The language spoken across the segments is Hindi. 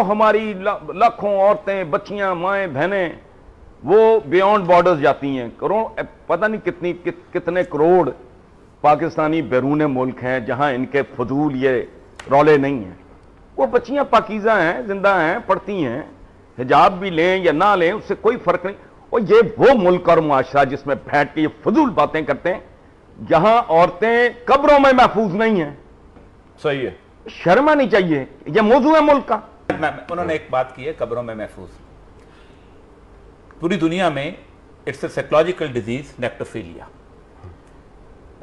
हमारी लाखों औरतें, बच्चियां, माएं, बहनें वो बियॉन्ड बॉर्डर्स जाती हैं। करोड़, पता नहीं कितने करोड़ पाकिस्तानी बैरून मुल्क हैं जहां इनके फजूल ये रौले नहीं हैं। वो बच्चियां पाकीज़ा हैं, जिंदा हैं, पढ़ती हैं, हिजाब भी लें या ना लें उससे कोई फर्क नहीं। और ये वो मुल्क और मुआशरा जिसमें बैठ के ये फजूल बातें करते हैं, जहां औरतें कब्रों में महफूज नहीं हैं। सही है, शर्म आनी चाहिए, ये मौजू है मुल्क का। उन्होंने एक बात की है, कब्रों में महफूज। पूरी दुनिया में it's a psychological disease, necrophilia.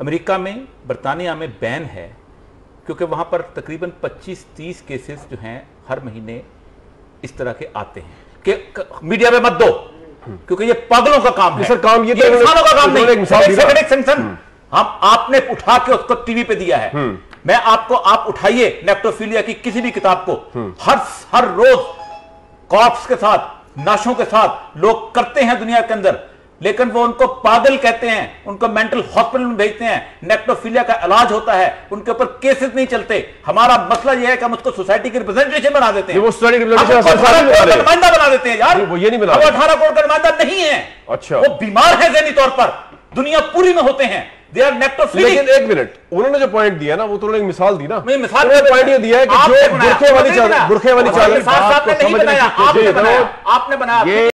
America में, बरतानिया में बैन है क्योंकि वहां पर तकरीबन 25-30 केसेस जो हैं हर महीने इस तरह के आते हैं कि मीडिया में मत दो क्योंकि ये पागलों का काम है। सर काम ये इंसानों का काम नहीं। हम आपने उठा के उसको टीवी पे दिया है। मैं आपको, आप उठाइए नेक्टोफिलिया की किसी भी किताब को, हर रोज कॉर्प्स के साथ, नाशों के साथ लोग करते हैं दुनिया के अंदर, लेकिन वो उनको पागल कहते हैं, उनको मेंटल हॉस्पिटल में भेजते हैं। नेक्टोफिलिया का इलाज होता है, उनके ऊपर केसेस नहीं चलते। हमारा मसला यह है कि हम उसको सोसाइटी की रिप्रेजेंटेशन बना देते हैं, वो नुमाइंदा बना देते हैं। यार वो ये नहीं बना, 18 करोड़ का नुमाइंदा नहीं है। अच्छा, वो बीमार है ज़हनी तौर पर, दुनिया पूरी में होते हैं। They are necrophilic. लेकिन एक मिनट, उन्होंने जो पॉइंट दिया ना, वो तो उन्होंने एक मिसाल दी ना। मिसाल पॉइंट ये दिया है कि जो बुरखे वाली चाल, आपने बनाया, आपने बनाया।